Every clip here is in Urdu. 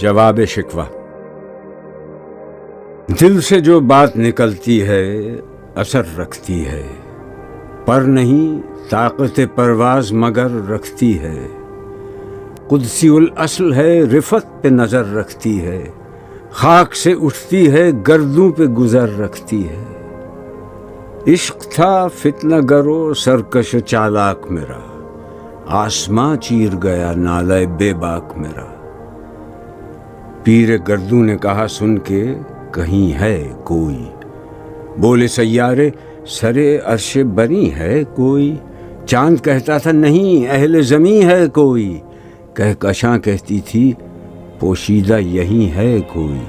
جواب شکوہ۔ دل سے جو بات نکلتی ہے اثر رکھتی ہے، پر نہیں طاقت پرواز مگر رکھتی ہے۔ قدسی الاصل ہے رفت پہ نظر رکھتی ہے، خاک سے اٹھتی ہے گردوں پہ گزر رکھتی ہے۔ عشق تھا فتنہ گرو سرکش چالاک میرا، آسماں چیر گیا نالہ بے باک میرا۔ پیر گردوں نے کہا سن کے کہیں ہے کوئی، بولے سیارے سرے عرش بری ہے کوئی۔ چاند کہتا تھا نہیں اہل زمیں ہے کوئی، کہکشاں کہتی تھی پوشیدہ یہیں ہے کوئی۔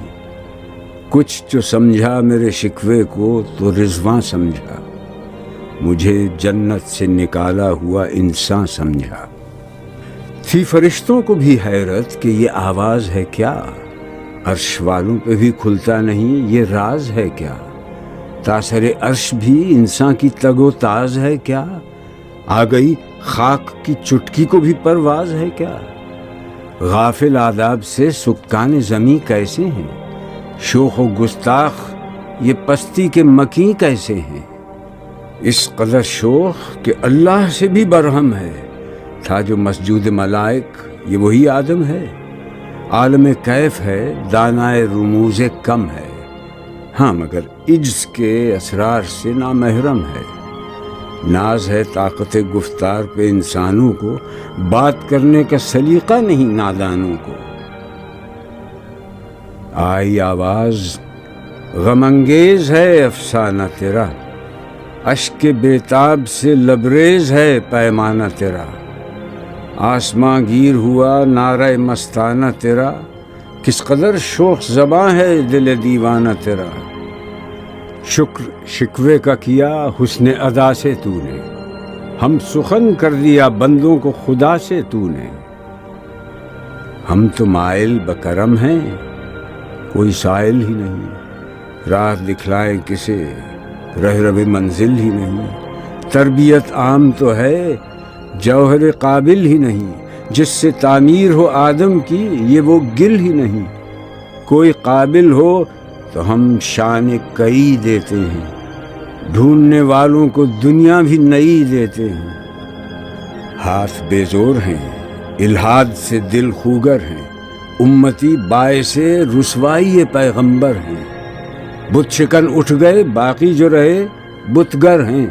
کچھ جو سمجھا میرے شکوے کو تو رضواں سمجھا، مجھے جنت سے نکالا ہوا انسان سمجھا۔ تھی فرشتوں کو بھی حیرت کہ یہ آواز ہے کیا، عرش والوں پہ بھی کھلتا نہیں یہ راز ہے کیا۔ تاثر عرش بھی انسان کی تگ و تاز ہے کیا، آ گئی خاک کی چٹکی کو بھی پرواز ہے کیا۔ غافل آداب سے سکان زمیں کیسے ہیں، شوخ و گستاخ یہ پستی کے مکیں کیسے ہیں۔ اس قدر شوخ کہ اللہ سے بھی برہم ہے، تھا جو مسجود ملائک یہ وہی آدم ہے۔ عالم کیف ہے دانائے رموز کم ہے، ہاں مگر عجز کے اسرار سے نامحرم ہے۔ ناز ہے طاقت گفتار پہ انسانوں کو، بات کرنے کا سلیقہ نہیں نادانوں کو۔ آئی آواز غم انگیز ہے افسانہ تیرا، اشک بیتاب سے لبریز ہے پیمانہ تیرا۔ آسماں گیر ہوا نعرہ مستانہ تیرا، کس قدر شوخ زباں ہے دل دیوانہ تیرا۔ شکر شکوے کا کیا حسن ادا سے تو نے، ہم سخن کر دیا بندوں کو خدا سے تو نے۔ ہم تو مائل بکرم ہیں کوئی سائل ہی نہیں، راہ دکھلائیں کسے رہرو منزل ہی نہیں۔ تربیت عام تو ہے جوہر قابل ہی نہیں، جس سے تعمیر ہو آدم کی یہ وہ گل ہی نہیں۔ کوئی قابل ہو تو ہم شان کئی دیتے ہیں، ڈھونڈنے والوں کو دنیا بھی نئی دیتے ہیں۔ ہاتھ بے زور ہیں الہاد سے دل خوگر ہیں، امتی باعث رسوائی پیغمبر ہیں۔ بت شکن اٹھ گئے باقی جو رہے بتگر ہیں،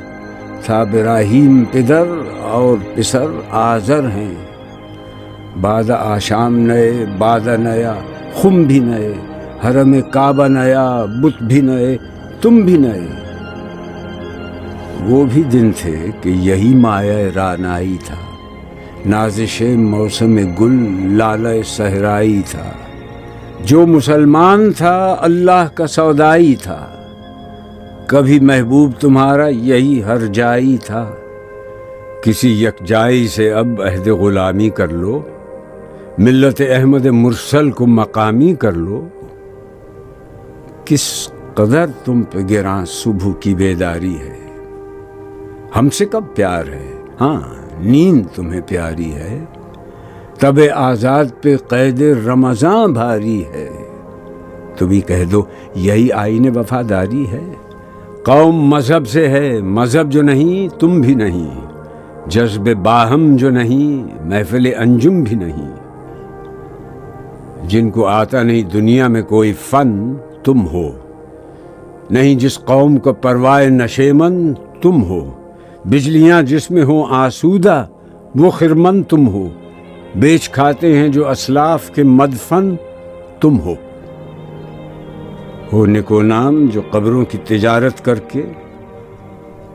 تھا ابراہیم پدر اور پسر آزر ہیں۔ بعد آشام نئے بعد نیا خم بھی نئے، حرم کعبہ نیا بت بھی نئے تم بھی نئے۔ وہ بھی دن تھے کہ یہی مایہ رعنائی تھا، نازش موسم گل لالہ صحرائی تھا۔ جو مسلمان تھا اللہ کا سودائی تھا، کبھی محبوب تمہارا یہی ہر جائی تھا۔ کسی یکجائی سے اب عہد غلامی کر لو، ملت احمد مرسل کو مقامی کر لو۔ کس قدر تم پہ گراں صبح کی بیداری ہے، ہم سے کب پیار ہے، ہاں نیند تمہیں پیاری ہے۔ تب آزاد پہ قید رمضان بھاری ہے، تو بھی کہہ دو یہی آئین وفاداری ہے۔ قوم مذہب سے ہے مذہب جو نہیں تم بھی نہیں، جذب باہم جو نہیں محفل انجم بھی نہیں۔ جن کو آتا نہیں دنیا میں کوئی فن تم ہو، نہیں جس قوم کو پروائے نشیمن تم ہو۔ بجلیاں جس میں ہوں آسودہ وہ خرمن تم ہو، بیچ کھاتے ہیں جو اسلاف کے مدفن تم ہو۔ نکو نام جو قبروں کی تجارت کر کے،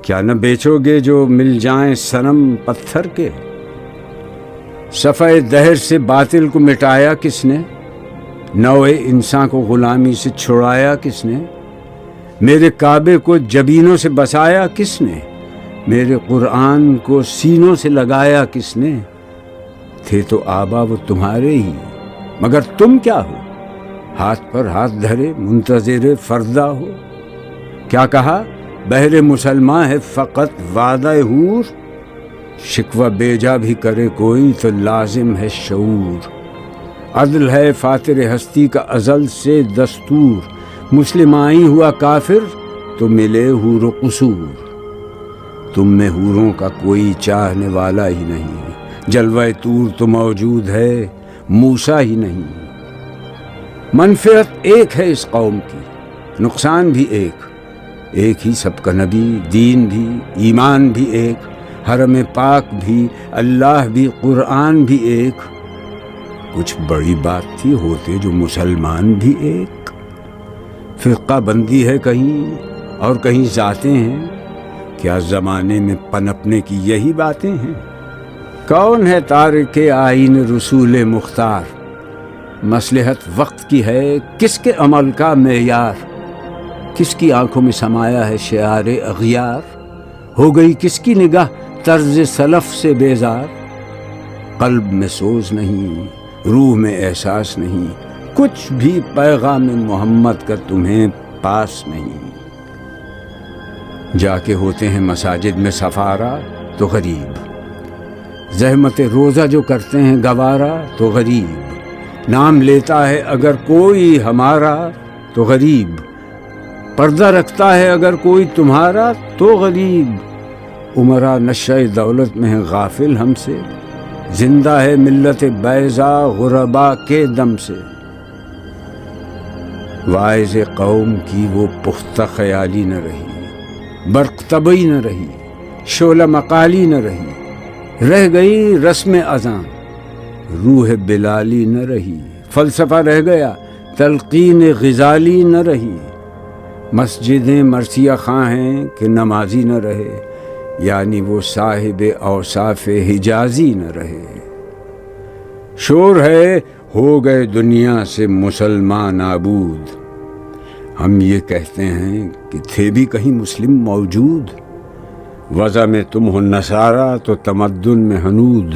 کیا نہ بیچو گے جو مل جائیں صنم پتھر کے۔ صفحہ دہر سے باطل کو مٹایا کس نے، نوع انسان کو غلامی سے چھڑایا کس نے۔ میرے کعبے کو جبینوں سے بسایا کس نے، میرے قرآن کو سینوں سے لگایا کس نے۔ تھے تو آبا وہ تمہارے ہی، مگر تم کیا ہو، ہاتھ پر ہاتھ دھرے منتظر فردا ہو۔ کیا کہا بہر مسلمان ہے فقط وعدہ حور، شکوہ بیجا بھی کرے کوئی تو لازم ہے شعور۔ عدل ہے فاتر ہستی کا ازل سے دستور، مسلمائی ہوا کافر تو ملے حور و قصور۔ تم میں حوروں کا کوئی چاہنے والا ہی نہیں، جلوہ طور تو موجود ہے موسیٰ ہی نہیں۔ منفعت ایک ہے اس قوم کی، نقصان بھی ایک ہی سب کا نبی، دین بھی، ایمان بھی ایک، حرم پاک بھی، اللہ بھی، قرآن بھی ایک۔ کچھ بڑی بات تھی ہوتے جو مسلمان بھی ایک۔ فرقہ بندی ہے کہیں اور کہیں ذاتیں ہیں، کیا زمانے میں پنپنے کی یہی باتیں ہیں؟ کون ہے تارک آئین رسول مختار؟ مصلحت وقت کی ہے کس کے عمل کا معیار؟ کس کی آنکھوں میں سمایا ہے شعار اغیار؟ ہو گئی کس کی نگاہ طرز سلف سے بیزار؟ قلب میں سوز نہیں، روح میں احساس نہیں، کچھ بھی پیغام محمد کا تمہیں پاس نہیں۔ جا کے ہوتے ہیں مساجد میں سفارا تو غریب، زحمت روزہ جو کرتے ہیں گوارا تو غریب، نام لیتا ہے اگر کوئی ہمارا تو غریب، پردہ رکھتا ہے اگر کوئی تمہارا تو غریب۔ عمرا نشہ دولت میں ہے غافل ہم سے، زندہ ہے ملت بیضا غربا کے دم سے۔ واعظ قوم کی وہ پختہ خیالی نہ رہی، برق طبعی نہ رہی، شعلہ مقالی نہ رہی، رہ گئی رسم اذان، روح بلالی نہ رہی، فلسفہ رہ گیا، تلقین غزالی نہ رہی۔ مسجدیں مرثیہ خواں ہیں کہ نمازی نہ رہے، یعنی وہ صاحب اوصاف حجازی نہ رہے۔ شور ہے ہو گئے دنیا سے مسلمان نابود، ہم یہ کہتے ہیں کہ تھے بھی کہیں مسلم موجود۔ وضع میں تم ہو نصارہ تو تمدن میں ہنود،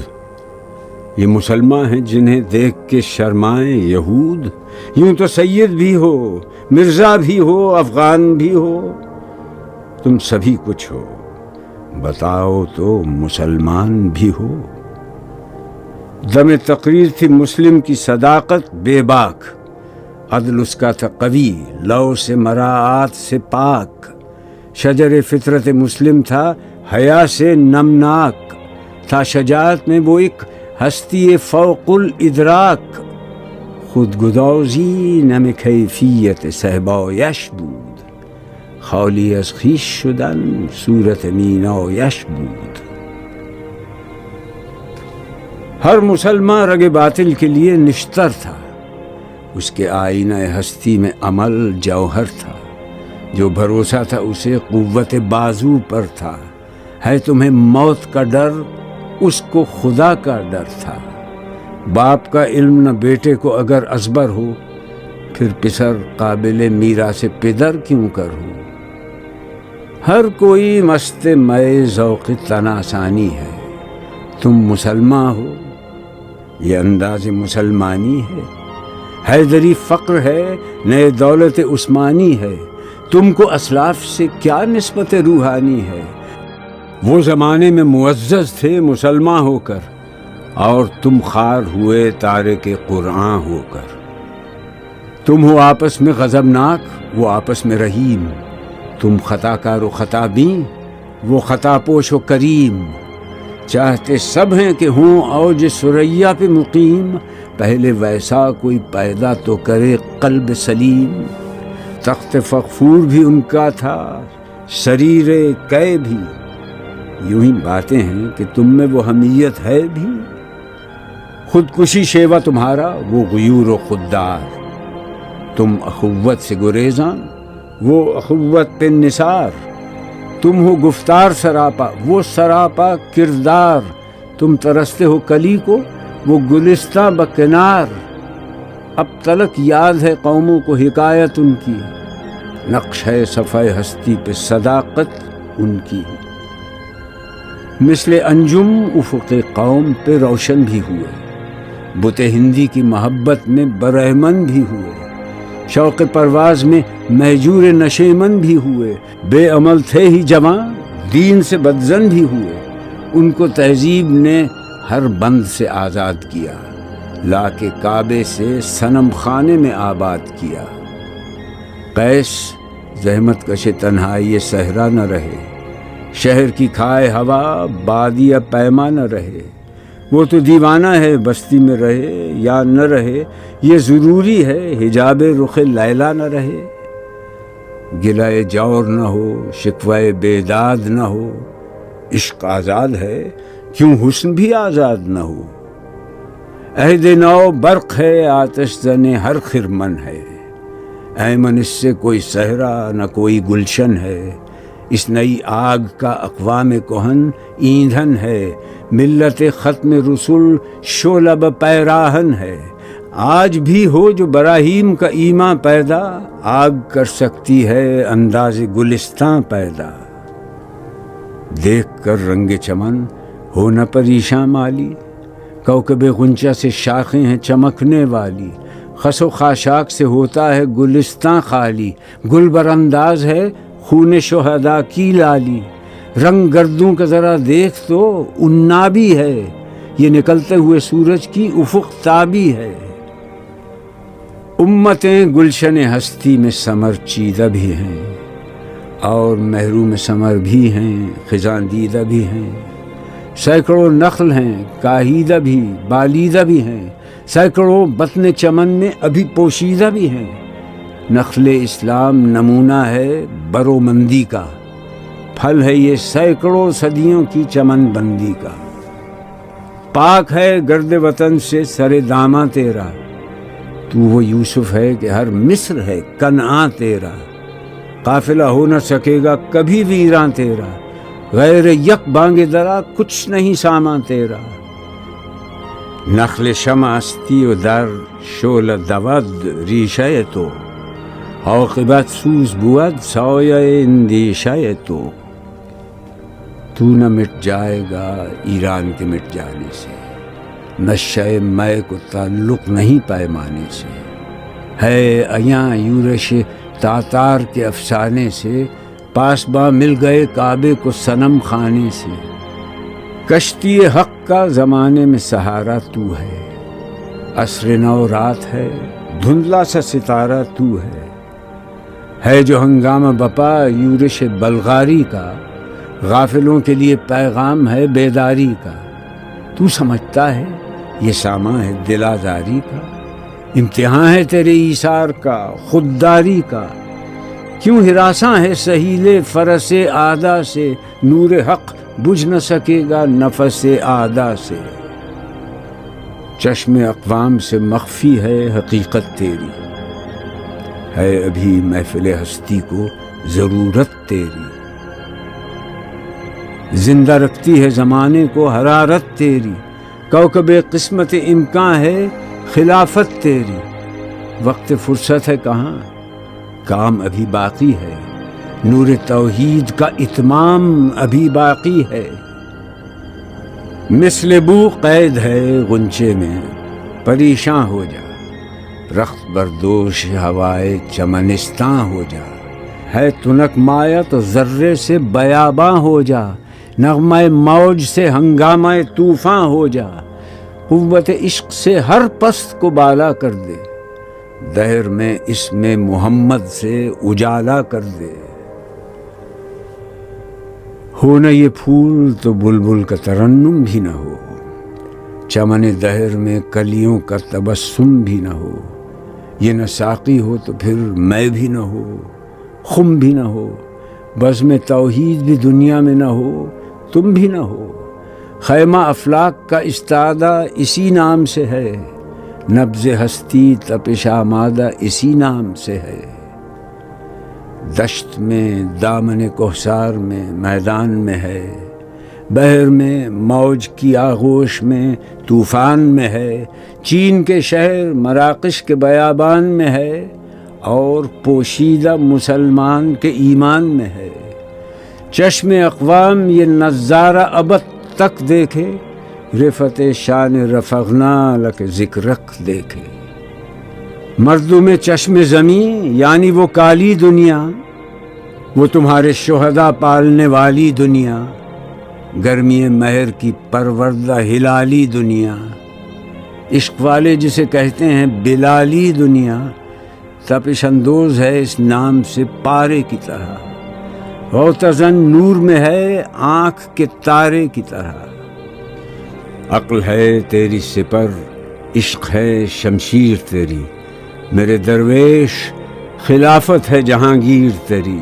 یہ مسلمان ہیں جنہیں دیکھ کے شرمائیں یہود۔ یوں تو سید بھی ہو، مرزا بھی ہو، افغان بھی ہو، تم سبھی کچھ ہو، بتاؤ تو مسلمان بھی ہو۔ دم تقریر تھی مسلم کی صداقت بے باک، عدل اس کا تھا قوی، لو سے مراعات سے پاک، شجر فطرت مسلم تھا حیا سے نمناک، تھا شجاعت میں وہ ایک ہستی فوق الادراک، خود گدازی نم کیفیت صحبایش بود، خالی از خویش شدن صورت مینایش بود۔ ہر مسلمان رگ باطل کے لیے نشتر تھا، اس کے آئینہ ہستی میں عمل جوہر تھا، جو بھروسہ تھا اسے قوت بازو پر تھا۔ ہے تمہیں موت کا ڈر، اس کو خدا کا ڈر تھا۔ باپ کا علم نہ بیٹے کو اگر ازبر ہو، پھر پسر قابل میراث پدر کیوں کر ہو۔ ہر کوئی مست مئے ذوق تناسانی ہے، تم مسلمان ہو، یہ انداز مسلمانی ہے۔ حیدری فقر ہے، نئے دولت عثمانی ہے، تم کو اسلاف سے کیا نسبت روحانی ہے۔ وہ زمانے میں معزز تھے مسلمان ہو کر، اور تم خار ہوئے تارک قرآن ہو کر۔ تم ہو آپس میں غضبناک، وہ آپس میں رحیم، تم خطا کار و خطا بین، وہ خطا پوش و کریم۔ چاہتے سب ہیں کہ ہوں اوج ثریا پہ مقیم، پہلے ویسا کوئی پیدا تو کرے قلب سلیم۔ تخت فغفور بھی ان کا تھا، سریر کئے بھی، یوں ہی باتیں ہیں کہ تم میں وہ حمیت ہے بھی۔ خودکشی شیوا تمہارا، وہ غیور و خوددار، تم اخوت سے گریزاں، وہ اخوت پہ نثار۔ تم ہو گفتار سراپا، وہ سراپا کردار، تم ترستے ہو کلی کو، وہ گلستہ بکنار۔ اب تلک یاد ہے قوموں کو حکایت ان کی، نقش ہے صفحہ ہستی پہ صداقت ان کی۔ مثل انجم افق قوم پہ روشن بھی ہوئے، بت ہندی کی محبت میں برہمن بھی ہوئے، شوق پرواز میں مہجور نشیمن بھی ہوئے، بے عمل تھے ہی جوان، دین سے بدزن بھی ہوئے۔ ان کو تہذیب نے ہر بند سے آزاد کیا، لا کے کعبے سے صنم خانے میں آباد کیا۔ قیس زحمت کش تنہائی صحرا نہ رہے، شہر کی کھائے ہوا بادیہ پیما نہ رہے۔ وہ تو دیوانہ ہے بستی میں رہے یا نہ رہے، یہ ضروری ہے حجاب رخ لیلا نہ رہے۔ گلائے جور نہ ہو، شکوائے بیداد نہ ہو، عشق آزاد ہے کیوں حسن بھی آزاد نہ ہو۔ عہد نو برق ہے آتش زن ہر خرمن ہے، ایمن اس سے کوئی صحرا نہ کوئی گلشن ہے۔ اس نئی آگ کا اقوام کہن ایندھن ہے، ملت ختم رسول شعلہ پیراہن ہے۔ آج بھی ہو جو براہیم کا ایمان پیدا، آگ کر سکتی ہے انداز گلستاں پیدا۔ دیکھ کر رنگ چمن ہو نہ پریشاں مالی، کوکب غنچہ سے شاخیں ہیں چمکنے والی۔ خس و خاشاک سے ہوتا ہے گلستاں خالی، گل بر انداز ہے خون شہداء کی لالی۔ رنگ گردوں کا ذرا دیکھ تو عنابی ہے، یہ نکلتے ہوئے سورج کی افق تابی ہے۔ امتیں گلشن ہستی میں ثمر چیدہ بھی ہیں، اور محروم ثمر بھی ہیں خزاں دیدہ بھی ہیں۔ سینکڑوں نخل ہیں کاہیدہ بھی بالیدہ بھی ہیں، سینکڑوں بطن چمن میں ابھی پوشیدہ بھی ہیں۔ نخل اسلام نمونہ ہے برومندی کا، پھل ہے یہ سینکڑوں صدیوں کی چمن بندی کا۔ پاک ہے گرد وطن سے سر داماں تیرا، تو وہ یوسف ہے کہ ہر مصر ہے کنعاں تیرا۔ قافلہ ہو نہ سکے گا کبھی ویراں تیرا، غیر یک بانگ درا کچھ نہیں سامان تیرا۔ نخل شمع استی و در شعلہ دود ریشہ تو، عاقبت سوز بود سایہ اندیشہ تو۔ تو نہ مٹ جائے گا ایران کے مٹ جانے سے، نشہ مے کو تعلق نہیں پیمانے سے۔ ہے ایاں یورش تاتار کے افسانے سے، پاسباں مل گئے کعبے کو صنم خانے سے۔ کشتی حق کا زمانے میں سہارا تو ہے، عصر نو رات ہے دھندلا سا ستارہ تو ہے جو ہنگامہ بپا یورش بلغاری کا، غافلوں کے لیے پیغام ہے بیداری کا۔ تو سمجھتا ہے یہ سامان ہے دل آزاری کا، امتحان ہے تیرے ایثار کا خودداری کا۔ کیوں ہراساں ہے سہیل فرس آدھا سے، نور حق بجھ نہ سکے گا نفس آدھا سے۔ چشم اقوام سے مخفی ہے حقیقت تیری، ہے ابھی محفل ہستی کو ضرورت تیری۔ زندہ رکھتی ہے زمانے کو حرارت تیری، کوکب قسمت امکان ہے خلافت تیری۔ وقت فرصت ہے کہاں، کام ابھی باقی ہے، نور توحید کا اتمام ابھی باقی ہے۔ مثل بو قید ہے غنچے میں پریشاں ہو جا، رخت بردوش ہوائے چمنستاں ہو جا۔ ہے تنک مایا تو ذرے سے بیاباں ہو جا، نغمہ موج سے ہنگامہ طوفاں ہو جا۔ قوت عشق سے ہر پست کو بالا کر دے، دہر میں اسم محمد سے اجالا کر دے۔ ہو نہ یہ پھول تو بلبل کا ترنم بھی نہ ہو، چمن دہر میں کلیوں کا تبسم بھی نہ ہو۔ یہ نہ ساقی ہو تو پھر میں بھی نہ ہو، خم بھی نہ ہو، بزم توحید بھی دنیا میں نہ ہو، تم بھی نہ ہو۔ خیمہ افلاک کا استادہ اسی نام سے ہے، نبض ہستی تپش آمادہ اسی نام سے ہے۔ دشت میں دامن کوہسار میں میدان میں ہے، بحر میں موج کی آغوش میں طوفان میں ہے، چین کے شہر مراکش کے بیابان میں ہے، اور پوشیدہ مسلمان کے ایمان میں ہے۔ چشم اقوام یہ نظارہ ابد تک دیکھے، رفت شان رفعنا لک ذکرک دیکھے۔ مردم چشم زمیں یعنی وہ کالی دنیا، وہ تمہارے شہداء پالنے والی دنیا، گرمی مہر کی پروردہ ہلالی دنیا۔ عشق والے جسے کہتے ہیں بلالی دنیا تپش اندوز ہے اس نام سے پارے کی طرح، غوطہ-زن نور میں ہے آنکھ کے تارے کی طرح۔ عقل ہے تیری سپر، عشق ہے شمشیر تیری، میرے درویش خلافت ہے جہانگیر تیری،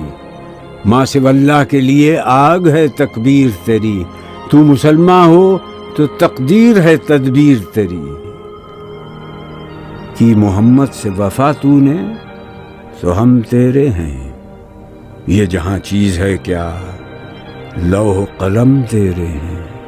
ماں سو اللہ کے لیے آگ ہے تکبیر تیری، تو مسلمان ہو تو تقدیر ہے تدبیر تیری۔ کی محمد سے وفا تو نے تو ہم تیرے ہیں، یہ جہاں چیز ہے کیا لوح قلم تیرے ہیں۔